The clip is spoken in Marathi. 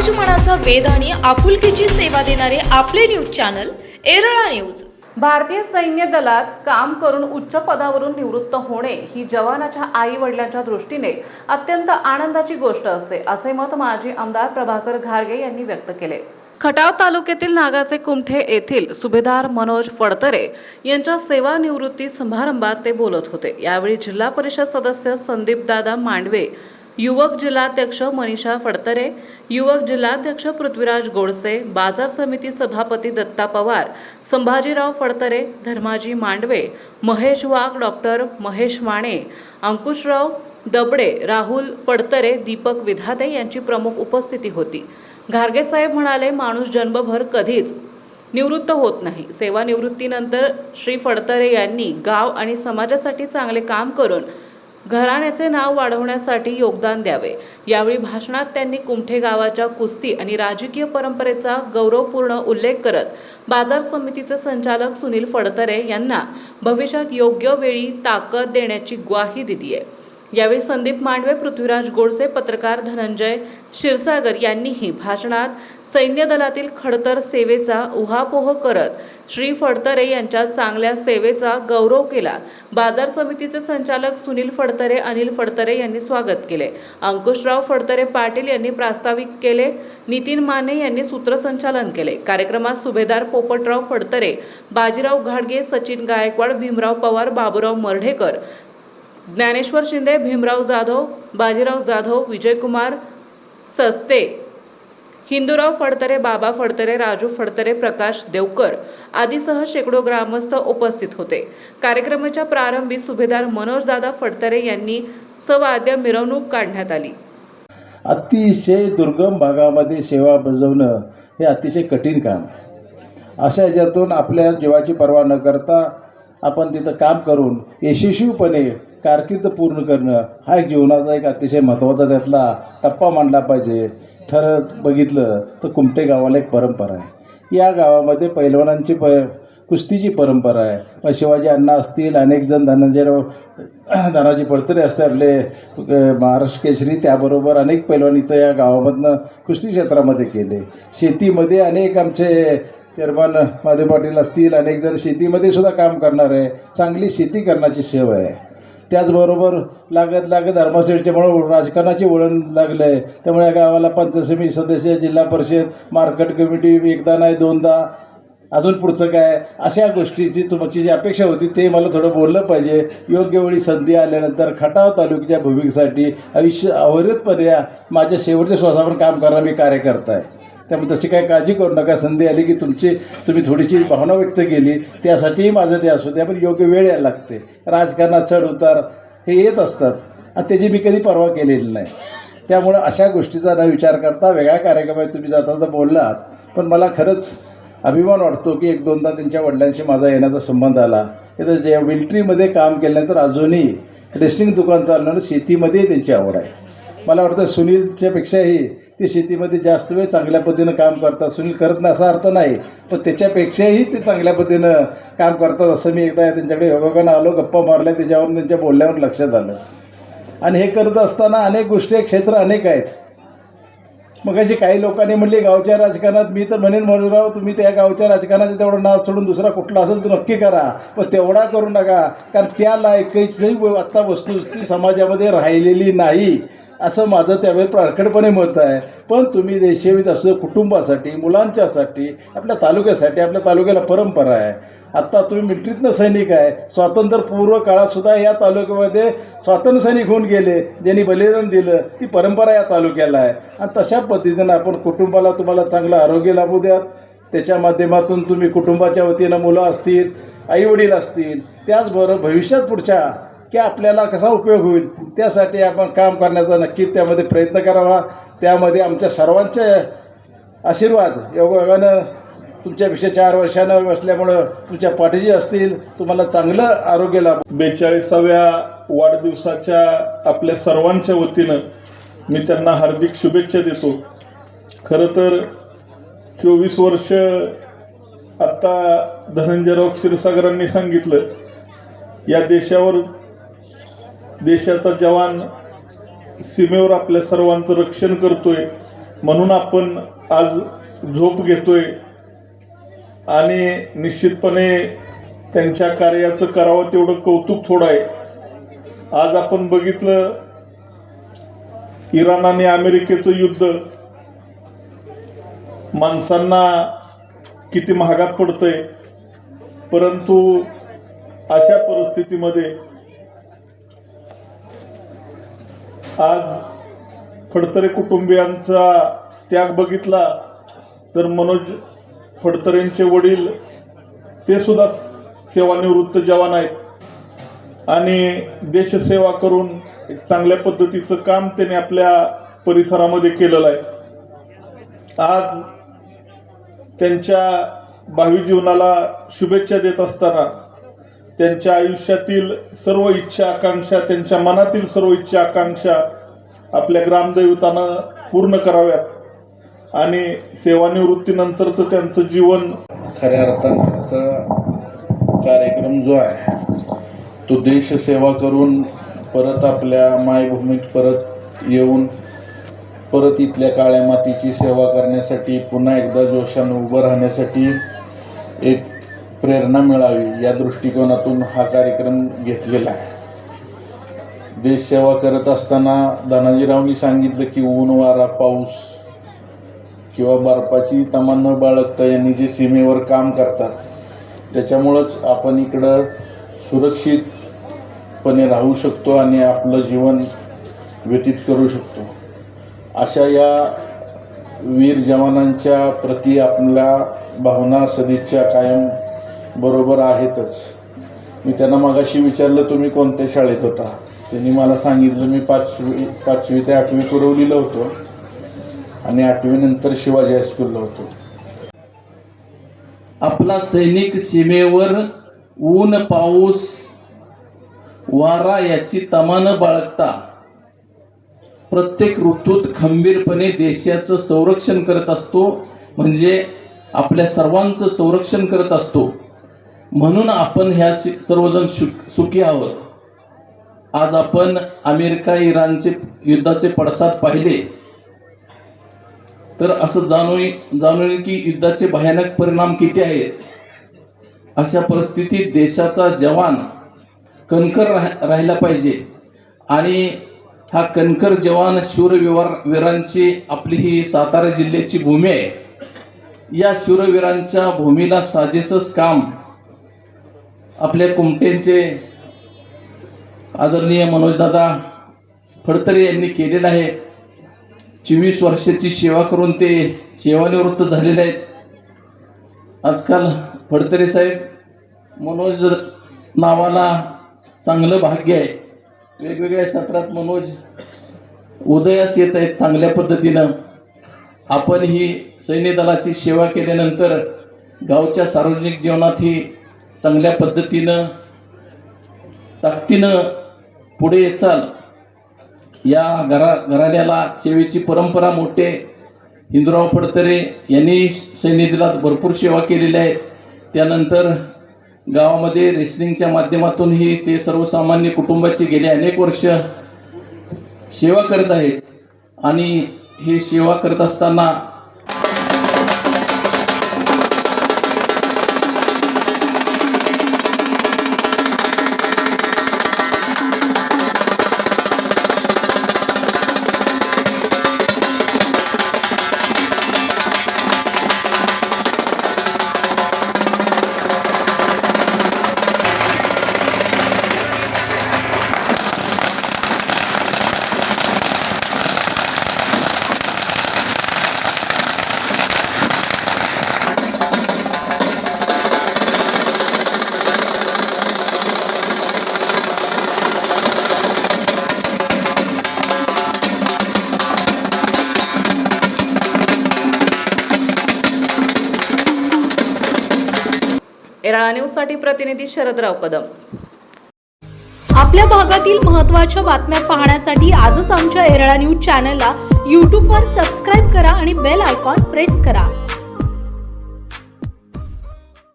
समाजमनाचा वेध आणि आपुलकीची सेवा देणारे आपले न्यूज चॅनल एरळा न्यूज। भारतीय सैन्य दलात काम करून उच्च पदावरून निवृत्त होणे ही जवानाच्या आई वडिलांच्या दृष्टीने अत्यंत आनंदाची गोष्ट असते, असे मत माजी आमदार प्रभाकर घारगे यांनी व्यक्त केले। खटाव तालुक्यातील नागाचे कुमठे येथील सुभेदार मनोज फडतरे यांच्या सेवानिवृत्ती समारंभात ते बोलत होते। यावेळी जिल्हा परिषद सदस्य संदीप दादा मांडवे, युवक जिल्हाध्यक्ष मनीषा फडतरे, युवक जिल्हाध्यक्ष पृथ्वीराज गोडसे, बाजार समिती सभापती दत्ता पवार, संभाजीराव फडतरे, धर्माजी मांडवे, महेश वाघ, डॉक्टर महेश माने, अंकुशराव दबडे, राहुल फडतरे, दीपक विधाते यांची प्रमुख उपस्थिती होती। घारगे साहेब म्हणाले, माणूस जन्मभर कधीच निवृत्त होत नाही। सेवानिवृत्तीनंतर श्री फडतरे यांनी गाव आणि समाजासाठी चांगले काम करून घराण्याचे नाव वाढवण्यासाठी योगदान द्यावे। यावेळी भाषणात त्यांनी कुमठे गावाच्या कुस्ती आणि राजकीय परंपरेचा गौरवपूर्ण उल्लेख करत बाजार समितीचे संचालक सुनील फडतरे यांना भविष्यात योग्य वेळी ताकद देण्याची ग्वाही दिली आहे। यावेळी संदीप मांडवे, पृथ्वीराज गोडसे, पत्रकार धनंजय क्षीरसागर यांनीही भाषणात सैन्य दलातील खडतर सेवेचा उहापोह करत श्री फडतरे यांच्या चांगल्या सेवेचा गौरव केला। बाजार समितीचे संचालक सुनील फडतरे, अनिल फडतरे यांनी स्वागत केले। अंकुशराव फडतरे पाटील यांनी प्रास्ताविक केले। नितीन माने यांनी सूत्रसंचालन केले। कार्यक्रमात सुभेदार पोपटराव फडतरे, बाजीराव घाडगे, सचिन गायकवाड, भीमराव पवार, बाबूराव मर्ढेकर, ज्ञानेश्वर शिंदे, भीमराव जाधव, बाजीराव जाधव, विजयकुमार सस्ते, हिंदूराव फडतरे, बाबा फडतरे, राजू फडतरे, प्रकाश देवकर आदीसह शेकडो ग्रामस्थ उपस्थित होते। कार्यक्रमाच्या प्रारंभी सुभेदार मनोज दादा फडतरे यांनी सवाद्य मिरवणूक काढण्यात आली। अतिशय दुर्गम भागामध्ये सेवा बजावणं हे अतिशय कठीण काम आहे। अशा ह्याच्यातून आपल्या जीवाची पर्वा न करता आपण तिथं काम करून यशस्वीपणे कारकीर्द पूर्ण करणं हा एक जीवनाचा एक अतिशय महत्त्वाचा त्यातला टप्पा मांडला पाहिजे। ठरत बघितलं तर कुमठे गावाला एक परंपरा आहे। या गावामध्ये पैलवानांची कुस्तीची परंपरा आहे। मग शिवाजी अण्णा असतील, अनेक जण धनाजी फडतरे असते आपले महाराष्ट्र केसरी, त्याबरोबर अनेक पैलवान इथं या गावामधनं कुस्ती क्षेत्रामध्ये केले। शेतीमध्ये अनेक आमचे चेअरमन माधव पाटील असतील, अनेक जण शेतीमध्ये सुद्धा काम करणार आहे। चांगली शेती करण्याची सेवा आहे। त्याचबरोबर लागत धर्मसेवेच्यामुळे राजकारणाचे वळण लागलं आहे। त्यामुळे या गावाला पंचायत समिती सदस्य, जिल्हा परिषद, मार्केट कमिटी, एकदा नाही दोनदा, अजून पुढचं काय, अशा गोष्टीची तुमची जी अपेक्षा होती ते मला थोडं बोललं पाहिजे। योग्य वेळी संधी आल्यानंतर खटाव तालुक्याच्या भूमिकेसाठी आयुष्य अविरतपणे माझ्या शेवटच्या श्वासावर काम करणारा मी कार्यकर्ता आहे। त्यामुळे तशी काही काळजी करू नका। संधी आली की तुम्ही थोडीशी भावना व्यक्त केली त्यासाठीही माझं ते असू द्या, पण योग्य वेळ यायला लागते। राजकारणात चढ उतार हे येत असतात आणि त्याची मी कधी पर्वा केलेली नाही। त्यामुळं अशा गोष्टीचा न विचार करता वेगळ्या कार्यक्रमात तुम्ही जाता तर बोललात, पण मला खरंच अभिमान वाटतो की एक दोनदा त्यांच्या वडिलांशी माझा येण्याचा संबंध आला। तर जे मिलिटरीमध्ये काम केल्यानंतर अजूनही रेस्टिंग दुकान चालवणं, शेतीमध्ये त्यांची आवड आहे। मला वाटतं सुनीलच्यापेक्षाही ते शेतीमध्ये जास्त वेळ चांगल्या पद्धतीनं काम करतात। सुनील करत नाही असा अर्थ नाही, पण त्याच्यापेक्षाही ते चांगल्या पद्धतीनं काम करतात असं मी एकदा त्यांच्याकडे योगायोगानं आलो, गप्पा मारल्या, त्याच्यावरून त्यांच्या बोलण्यावर लक्षात आलं। आणि हे करत असताना अनेक गोष्टी, क्षेत्र अनेक आहेत। मग अशी काही लोकांनी म्हणली गावच्या राजकारणात, मी तर म्हणेन मनोजराव तुम्ही त्या गावच्या राजकारणाचं तेवढं नाव सोडून दुसरा कुठला असेल तर नक्की करा, पण तेवढा करू नका, कारण त्या लायकीची आत्ता वस्तुस्थिती समाजामध्ये राहिलेली नाही असं माझं त्यावेळी प्रखरपणे मत आहे। पण तुम्ही देशसेवेत असं कुटुंबासाठी, मुलांच्यासाठी, आपल्या तालुक्यासाठी, आपल्या तालुक्याला परंपरा आहे। आत्ता तुम्ही मिलिटरीतनं सैनिक आहे, स्वातंत्र्यपूर्व काळातसुद्धा या तालुक्यामध्ये स्वातंत्र्य सैनिक होऊन गेले, ज्यांनी बलिदान दिलं, ती परंपरा या तालुक्याला आहे। आणि तशा पद्धतीनं आपण कुटुंबाला तुम्हाला चांगलं आरोग्य लाभू द्यात, त्याच्या माध्यमातून तुम्ही कुटुंबाच्या वतीनं मुलं असतील, आईवडील असतील, त्याचबरोबर भविष्यात पुढच्या की आपल्याला कसा उपयोग होईल त्यासाठी आपण काम करण्याचा नक्की त्यामध्ये प्रयत्न करावा। त्यामध्ये आमच्या सर्वांचे आशीर्वाद योगायोगानं तुमच्यापेक्षा 4 वर्षानं असल्यामुळं तुमच्या पाठीशी असतील। तुम्हाला चांगलं आरोग्य लाभ। 42व्या वाढदिवसाच्या आपल्या सर्वांच्या वतीनं मी त्यांना हार्दिक शुभेच्छा देतो। खरं तर 24 वर्ष आता धनंजयराव क्षीरसागरांनी सांगितलं, या देशाचा जवान सीमेवर आपल्या सर्वांचं रक्षण करतोय। म्हणून आपण आज झोप घेतोय आणि निश्चितपणे त्यांच्या कार्याचं करावं तेवढं कौतुक थोडं आहे. आज आपण बघितलं इराण आणि अमेरिकेचं युद्ध माणसांना किती महागात पडतंय, परंतु अशा परिस्थितीमध्ये आज फडतरे कुटुंबियांचा त्याग बघितला तर मनोज फडतरेंचे वडील ते सुद्धा सेवानिवृत्त जवान आहेत आणि देशसेवा करून एक चांगल्या पद्धतीचं काम त्यांनी आपल्या परिसरामध्ये केलेलं आहे. आज त्यांच्या भावी जीवनाला शुभेच्छा देत असताना त्यांच्या आयुष्यातील सर्व इच्छा आकांक्षा, त्यांच्या मनातील सर्व इच्छा आकांक्षा आपल्या ग्रामदैवतानं पूर्ण कराव्यात आणि सेवानिवृत्तीनंतरचं त्यांचं जीवन खऱ्या अर्थाचा कार्यक्रम जो आहे तो देशसेवा करून परत आपल्या मायभूमीत परत येऊन परत इथल्या काळ्या मातीची सेवा करण्यासाठी, पुन्हा एकदा जोशानं उभं राहण्यासाठी एक प्रेरणा मिळावी या दृष्टिकोनातून हा कार्यक्रम घेतलेला आहे. देशसेवा करत असताना धनाजीरावनी सांगितलं की ऊन, वारा, पाऊस किंवा बर्फाची तमा न बाळगता यांनी जे सीमेवर काम करतात त्याच्यामुळंच आपण इकडं सुरक्षितपणे राहू शकतो आणि आपलं जीवन व्यतीत करू शकतो. अशा या वीर जवानांच्या प्रती आपल्या भावना, सदिच्छा कायम बरोबर आहेतच. मी त्यांना मगाशी विचारलं तुम्ही कोणत्या शाळेत होता, त्यांनी मला सांगितलं मी 5वी ते 8वी पुरवलेलं होतं आणि 8वी नंतर शिवाजी हायस्कूलला होतो. आपला सैनिक सीमेवर ऊन, पाऊस, वारा याची तमा न बाळगता प्रत्येक ऋतूत खंबीरपणे देशाचं संरक्षण करत असतो, म्हणजे आपल्या सर्वांचं संरक्षण करत असतो. म्हणून आपण ह्या सर्वजण सुखी आहोत. आज आपण अमेरिका इराणचे युद्धाचे पडसाद पाहिले तर असं जाणून की युद्धाचे भयानक परिणाम किती आहेत. अशा परिस्थितीत देशाचा जवान कणखर राहिला पाहिजे आणि हा कणखर जवान शूरवीरांची आपली ही सातारा जिल्ह्याची भूमी आहे. या शूरवीरांच्या भूमीला साजेसच काम आपल्या कुमटेंचे आदरणीय मनोजदादा फडतरे यांनी केलेलं आहे. 24 वर्षाची सेवा करून ते सेवानिवृत्त झालेले आहेत. आजकाल फडतरे साहेब मनोज नावाला चांगलं भाग्य आहे. वेगवेगळ्या सत्रात मनोज उदयास येत आहेत चांगल्या पद्धतीनं. आपण ही सैन्य दलाची सेवा केल्यानंतर गावच्या सार्वजनिक जीवनात ही चांगल्या पद्धतीनं ताकदीनं पुढे येचाल. या घराण्याला सेवेची परंपरा मोठे हिंदूराव फडतरे यांनी सैन्य दलात भरपूर सेवा केलेली आहे. त्यानंतर गावामध्ये रेसलिंगच्या माध्यमातूनही ते सर्वसामान्य कुटुंबाची गेले अनेक वर्ष सेवा करत आहेत आणि हे सेवा करत असताना एराळा न्यूजसाठी प्रतिनिधी शरदराव कदम. आपल्या भागातील महत्त्वाच्या बातम्या पाहण्यासाठी आजच आमच्या एरळा न्यूज चॅनलला यूट्यूबवर सबस्क्राईब करा आणि बेल आयकॉन प्रेस करा.